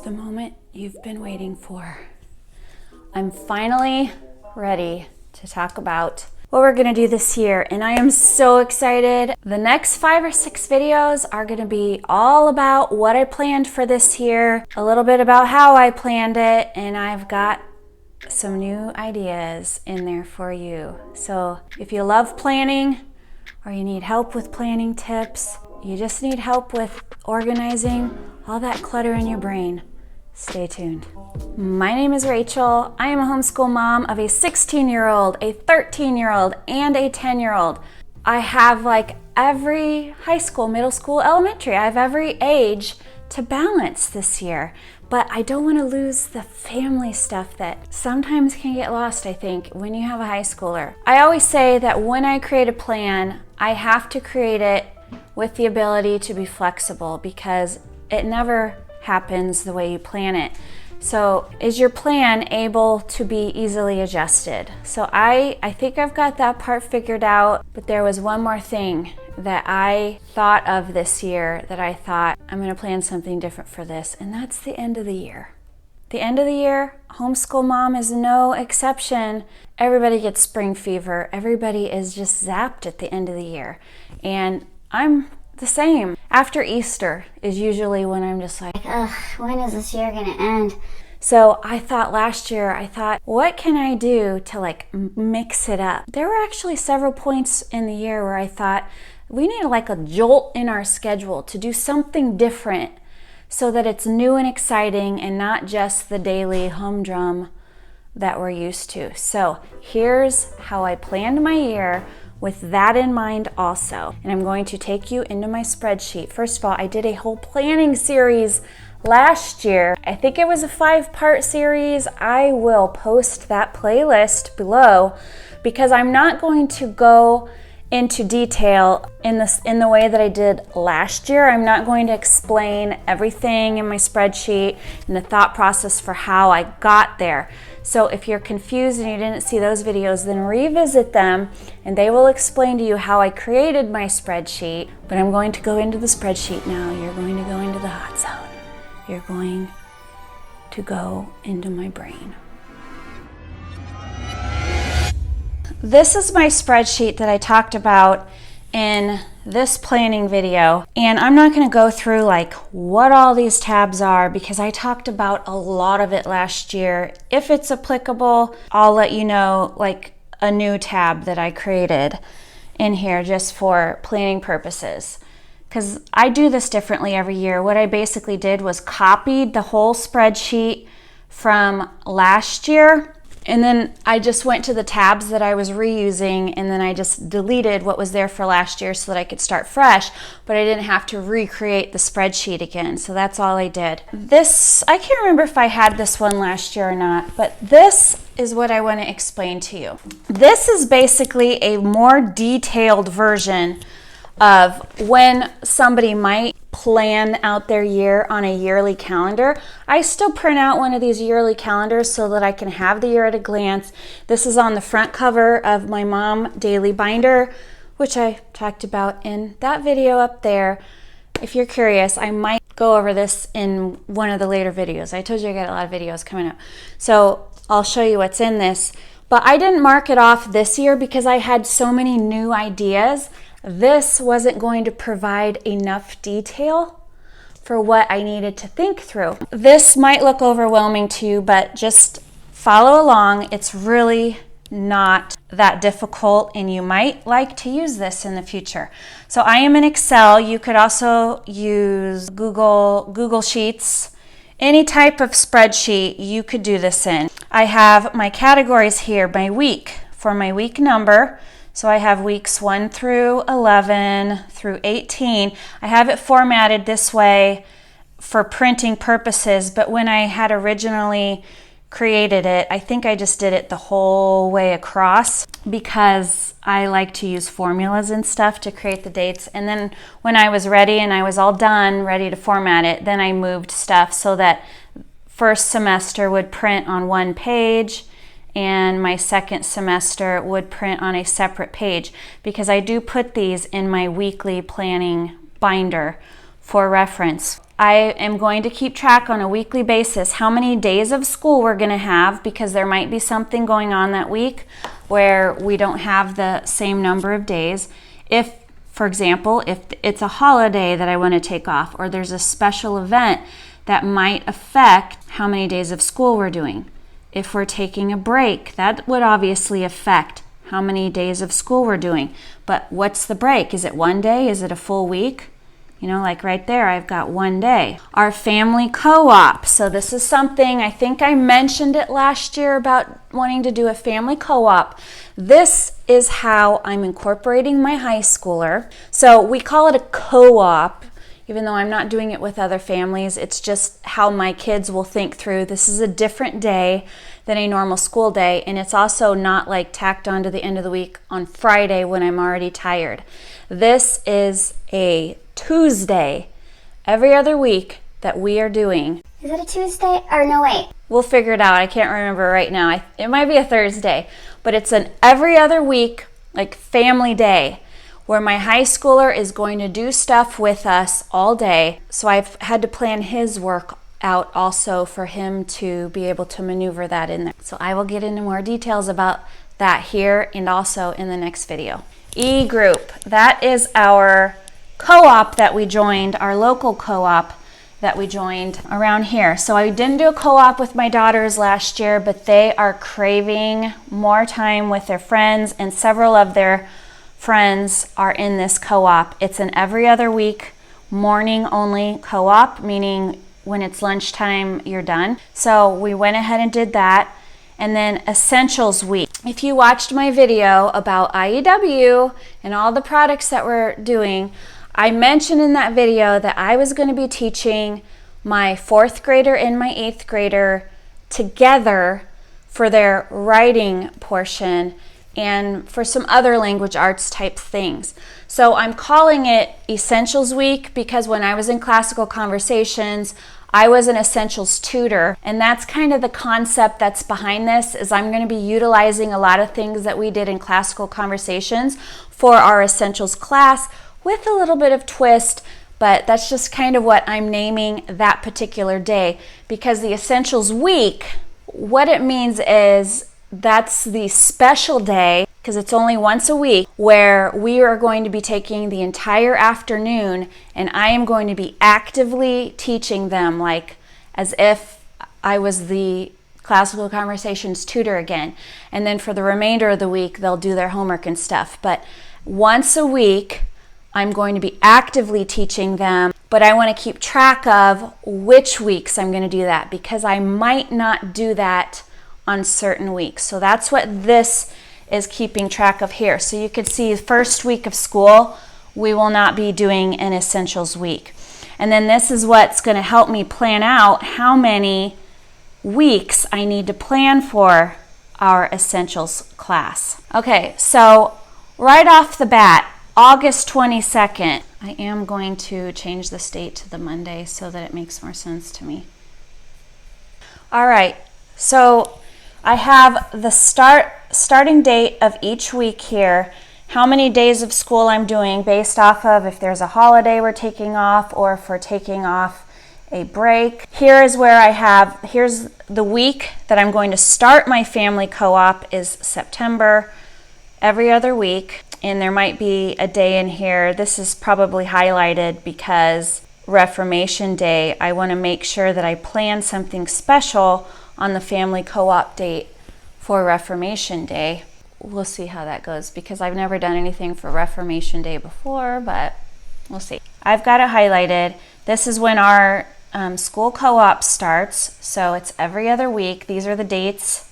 the moment you've been waiting for. I'm finally ready to talk about what we're gonna do this year, and I am so excited. The next 5 or 6 videos are gonna be all about what I planned for this year, a little bit about how I planned it, and I've got some new ideas in there for you. So if you love planning, or you need help with planning tips, you just need help with organizing all that clutter in your brain, stay tuned. My name is Rachel. I am a homeschool mom of a 16-year-old, a 13-year-old, and a 10-year-old. I have like every high school, middle school, elementary. I have every age to balance this year, but I don't want to lose the family stuff that sometimes can get lost, I think, when you have a high schooler. I always say that when I create a plan, I have to create it with the ability to be flexible because it never happens the way you plan it. So is your plan able to be easily adjusted? So I think I've got that part figured out, but there was one more thing that I thought of this year that I thought I'm gonna plan something different for this, and that's the end of the year. The end of the year, homeschool mom is no exception. Everybody gets spring fever. Everybody is just zapped at the end of the year. And I'm the same. After Easter is usually when I'm just like, ugh, when is this year gonna end? So I thought last year, what can I do to like mix it up? There were actually several points in the year where I thought we need like a jolt in our schedule to do something different so that it's new and exciting and not just the daily humdrum that we're used to. So here's how I planned my year with that in mind also. And I'm going to take you into my spreadsheet. First of all, I did a whole planning series last year. I think it was a 5-part series. I will post that playlist below because I'm not going to go into detail in the way that I did last year. I'm not going to explain everything in my spreadsheet and the thought process for how I got there. So if you're confused and you didn't see those videos, then revisit them and they will explain to you how I created my spreadsheet. But I'm going to go into the spreadsheet now. You're going to go into the hot zone. You're going to go into my brain. This is my spreadsheet that I talked about in this planning video, and I'm not going to go through like what all these tabs are because I talked about a lot of it last year. If it's applicable, I'll let you know like a new tab that I created in here just for planning purposes, because I do this differently every year. What I basically did was copied the whole spreadsheet from last year, and then I just went to the tabs that I was reusing, and then I just deleted what was there for last year so that I could start fresh, but I didn't have to recreate the spreadsheet again. So that's all I did. This, I can't remember if I had this one last year or not, but this is what I want to explain to you. This is basically a more detailed version of when somebody might plan out their year on a yearly calendar. I still print out one of these yearly calendars so that I can have the year at a glance. This is on the front cover of my mom daily binder, which I talked about in that video up there. If you're curious, I might go over this in one of the later videos. I told you I got a lot of videos coming up. So I'll show you what's in this. But I didn't mark it off this year because I had so many new ideas. This wasn't going to provide enough detail for what I needed to think through. This might look overwhelming to you, but just follow along. It's really not that difficult, and you might like to use this in the future. So I am in Excel. You could also use Google Sheets. Any type of spreadsheet you could do this in. I have my categories here by week for my week number. So I have weeks 1 through 11 through 18. I have it formatted this way for printing purposes, but when I had originally created it, I think I just did it the whole way across because I like to use formulas and stuff to create the dates. And then when I was ready and I was all done, ready to format it, then I moved stuff so that first semester would print on one page and my second semester would print on a separate page, because I do put these in my weekly planning binder for reference. I am going to keep track on a weekly basis how many days of school we're going to have, because there might be something going on that week where we don't have the same number of days. If, for example, if it's a holiday that I want to take off, or there's a special event that might affect how many days of school we're doing. If we're taking a break, that would obviously affect how many days of school we're doing. But what's the break? Is it one day? Is it a full week? You know, like right there, I've got 1 day. Our family co-op. So this is something, I think I mentioned it last year about wanting to do a family co-op. This is how I'm incorporating my high schooler. So we call it a co-op, even though I'm not doing it with other families. It's just how my kids will think through. This is a different day than a normal school day, and it's also not like tacked on to the end of the week on Friday when I'm already tired. This is a Tuesday every other week that we are doing. Is it a Tuesday? Or no, wait. We'll figure it out. I can't remember right now. It might be a Thursday, but it's an every other week, like family day, where my high schooler is going to do stuff with us all day. So I've had to plan his work out also for him to be able to maneuver that in there. So I will get into more details about that here and also in the next video. E-group, that is our co-op that we joined, our local co-op that we joined around here. So I didn't do a co-op with my daughters last year, but they are craving more time with their friends, and several of their friends are in this co-op. It's an every other week morning only co-op, meaning when it's lunchtime, you're done. So we went ahead and did that. And then Essentials Week. If you watched my video about IEW and all the products that we're doing, I mentioned in that video that I was going to be teaching my 4th grader and my 8th grader together for their writing portion and for some other language arts type things. So I'm calling it Essentials Week because when I was in Classical Conversations, I was an Essentials tutor, and that's kind of the concept that's behind this, is I'm going to be utilizing a lot of things that we did in Classical Conversations for our Essentials class with a little bit of twist, but that's just kind of what I'm naming that particular day, because the Essentials Week, what it means is that's the special day, because it's only once a week, where we are going to be taking the entire afternoon and I am going to be actively teaching them, like as if I was the Classical Conversations tutor again. And then for the remainder of the week, they'll do their homework and stuff. But once a week, I'm going to be actively teaching them, but I want to keep track of which weeks I'm going to do that, because I might not do that on certain weeks. So that's what this is keeping track of here. So you could see the first week of school, we will not be doing an Essentials Week. And then this is what's going to help me plan out how many weeks I need to plan for our Essentials class. Okay, so right off the bat, August 22nd, I am going to change the date to the Monday so that it makes more sense to me. All right, so I have the starting date of each week here, how many days of school I'm doing based off of if there's a holiday we're taking off or if we're taking off a break. Here is where I have, here's the week that I'm going to start my family co-op is September, every other week. And there might be a day in here, this is probably highlighted because Reformation Day, I want to make sure that I plan something special on the family co-op date for Reformation Day. We'll see how that goes because I've never done anything for Reformation Day before, but we'll see. I've got it highlighted. This is when our school co-op starts, so it's every other week. These are the dates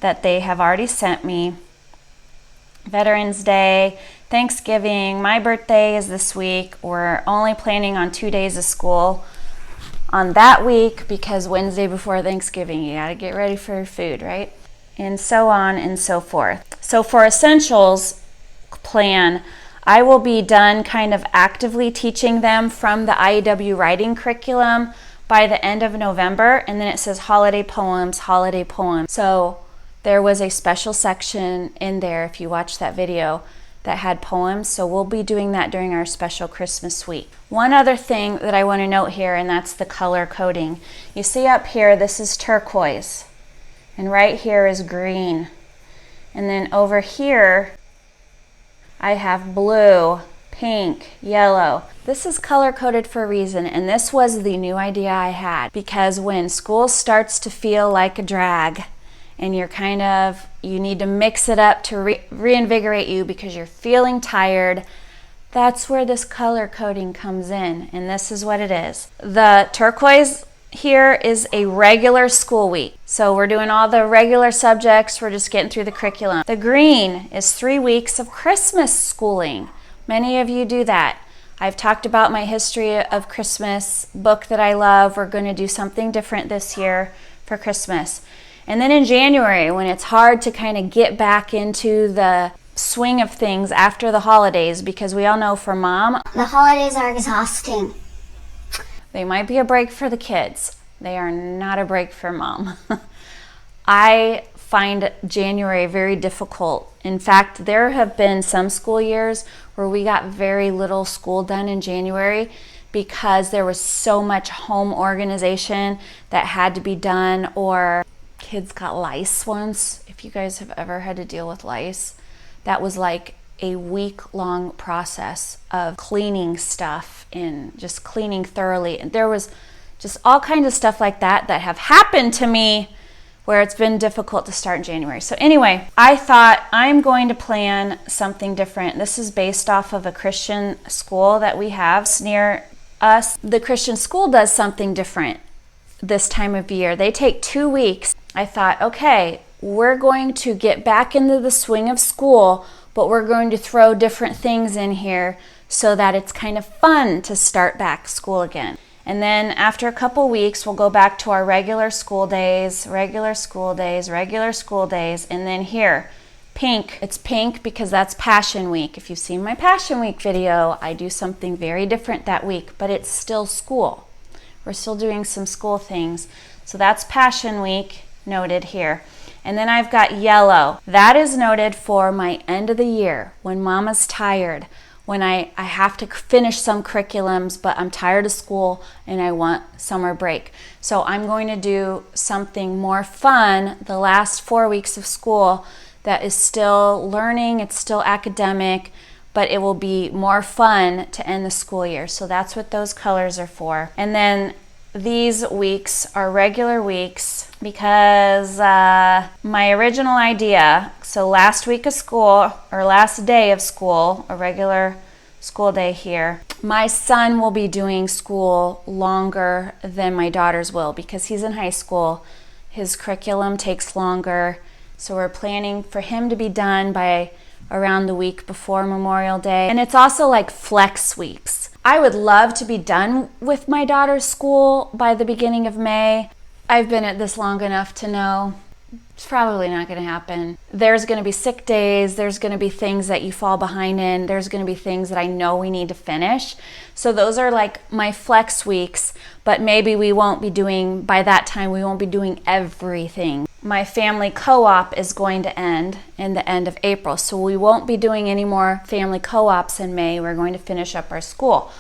that they have already sent me. Veterans Day, Thanksgiving, my birthday is this week. We're only planning on 2 days of school on that week because Wednesday before Thanksgiving, you gotta get ready for your food, right? And so on and so forth. So for Essentials plan, I will be done kind of actively teaching them from the IEW writing curriculum by the end of November, and then it says holiday poems, holiday poems. So there was a special section in there, if you watch that video, that had poems, so we'll be doing that during our special Christmas week. One other thing that I want to note here, and that's the color coding. You see up here, this is turquoise, and right here is green. And then over here, I have blue, pink, yellow. This is color coded for a reason, and this was the new idea I had, because when school starts to feel like a drag, and you need to mix it up to reinvigorate you because you're feeling tired, that's where this color coding comes in, and this is what it is. The turquoise here is a regular school week. So we're doing all the regular subjects, we're just getting through the curriculum. The green is 3 weeks of Christmas schooling. Many of you do that. I've talked about my history of Christmas book that I love. We're going to do something different this year for Christmas. And then in January, when it's hard to kind of get back into the swing of things after the holidays, because we all know for Mom, The holidays are exhausting. they might be a break for the kids. They are not a break for Mom. I find January very difficult. In fact, there have been some school years where we got very little school done in January because there was so much home organization that had to be done, or kids got lice once. If you guys have ever had to deal with lice, that was like a week-long process of cleaning stuff and just cleaning thoroughly. And there was just all kinds of stuff like that that have happened to me where it's been difficult to start in January. So anyway, I thought I'm going to plan something different. This is based off of a Christian school that we have near us. The Christian school does something different this time of year. They take 2 weeks. I thought, okay, we're going to get back into the swing of school, but we're going to throw different things in here so that it's kind of fun to start back school again. And then after a couple weeks, we'll go back to our regular school days, and then here, pink. It's pink because that's Passion Week. If you've seen my Passion Week video, I do something very different that week, but it's still school. We're still doing some school things. So that's Passion Week, noted here. And then I've got yellow. That is noted for my end of the year, when Mama's tired, when I have to finish some curriculums, but I'm tired of school and I want summer break. So I'm going to do something more fun the last 4 weeks of school that is still learning, it's still academic, but it will be more fun to end the school year. So that's what those colors are for. And then these weeks are regular weeks because my original idea, so last week of school, or last day of school, a regular school day here, my son will be doing school longer than my daughters will because he's in high school. His curriculum takes longer, so we're planning for him to be done by around the week before Memorial Day. And it's also like flex weeks. I would love to be done with my daughter's school by the beginning of May. I've been at this long enough to know it's probably not going to happen. There's going to be sick days. There's going to be things that you fall behind in. There's going to be things that I know we need to finish. So those are like my flex weeks, but maybe we won't be doing, by that time, we won't be doing everything. My family co-op is going to end in the end of April, so we won't be doing any more family co-ops in May. We're going to finish up our school.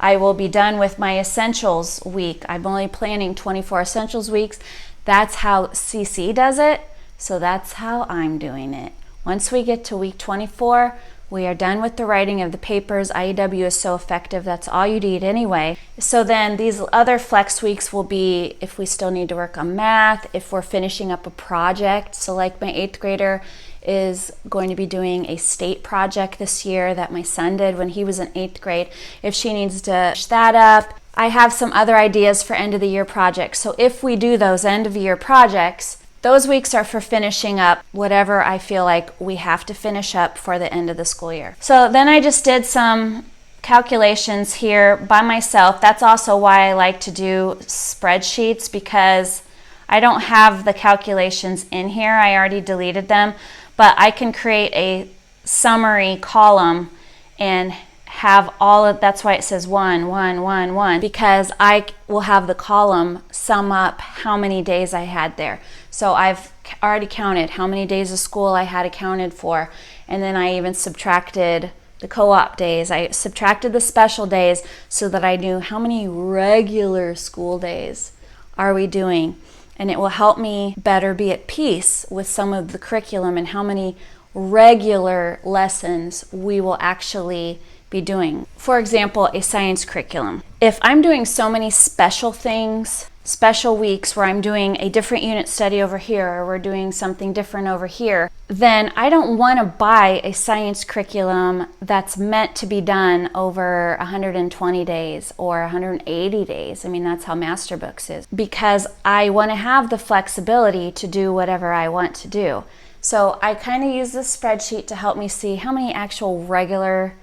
I will be done with my essentials week. I'm only planning 24 essentials weeks. That's how CC does it, so that's how I'm doing it. Once we get to week 24, we are done with the writing of the papers. IEW is so effective, that's all you need anyway. So then these other flex weeks will be if we still need to work on math, if we're finishing up a project. So like my 8th grader is going to be doing a state project this year that my son did when he was in 8th grade. If she needs to finish that up, I have some other ideas for end of the year projects. So if we do those end of year projects, those weeks are for finishing up whatever I feel like we have to finish up for the end of the school year. So then I just did some calculations here by myself. That's also why I like to do spreadsheets, because I don't have the calculations in here. I already deleted them, but I can create a summary column and have all of, that's why it says 1, 1, 1, 1, because I will have the column sum up how many days I had there. So I've already counted how many days of school I had accounted for, And then I even subtracted the co-op days. I subtracted the special days so that I knew how many regular school days are we doing. And it will help me better be at peace with some of the curriculum and how many regular lessons we will actually be doing. For example, a science curriculum. If I'm doing so many special things, special weeks where I'm doing a different unit study over here, or we're doing something different over here, then I don't want to buy a science curriculum that's meant to be done over 120 days or 180 days. I mean, that's how Master Books is, because I want to have the flexibility to do whatever I want to do. So I kind of use this spreadsheet to help me see how many actual regular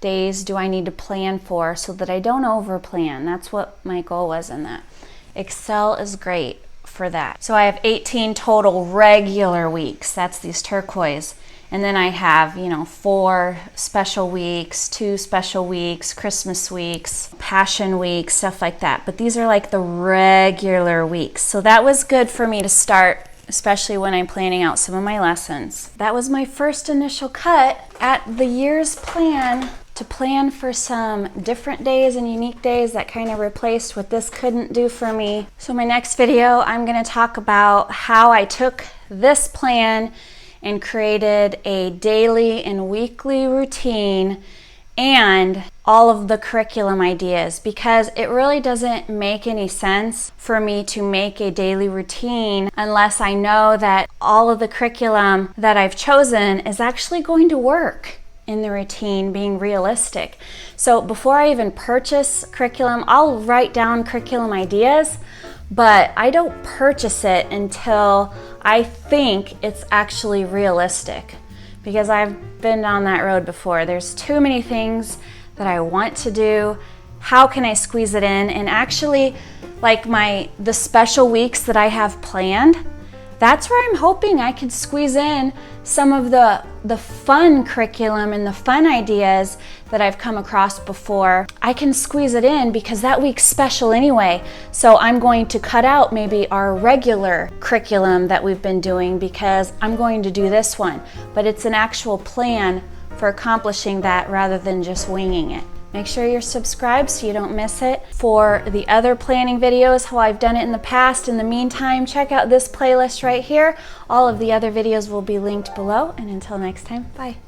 days do I need to plan for so that I don't overplan. That's what my goal was in that. Excel is great for that. So I have 18 total regular weeks. That's these turquoise. And then I have, 4 special weeks, 2 special weeks, Christmas weeks, Passion weeks, stuff like that. But these are like the regular weeks. So that was good for me to start, especially when I'm planning out some of my lessons. That was my first initial cut at the year's plan, to plan for some different days and unique days that kind of replaced what this couldn't do for me. So my next video, I'm going to talk about how I took this plan and created a daily and weekly routine and all of the curriculum ideas, because it really doesn't make any sense for me to make a daily routine unless I know that all of the curriculum that I've chosen is actually going to work in the routine, being realistic. So before I even purchase curriculum, I'll write down curriculum ideas, but I don't purchase it until I think it's actually realistic, because I've been down that road before. There's too many things that I want to do. How can I squeeze it in? And actually, like the special weeks that I have planned, that's where I'm hoping I could squeeze in some of the fun curriculum and the fun ideas that I've come across before. I can squeeze it in because that week's special anyway. So I'm going to cut out maybe our regular curriculum that we've been doing because I'm going to do this one. But it's an actual plan for accomplishing that rather than just winging it. Make sure you're subscribed so you don't miss it. For the other planning videos, how I've done it in the past. In the meantime, check out this playlist right here. All of the other videos will be linked below. And until next time, bye.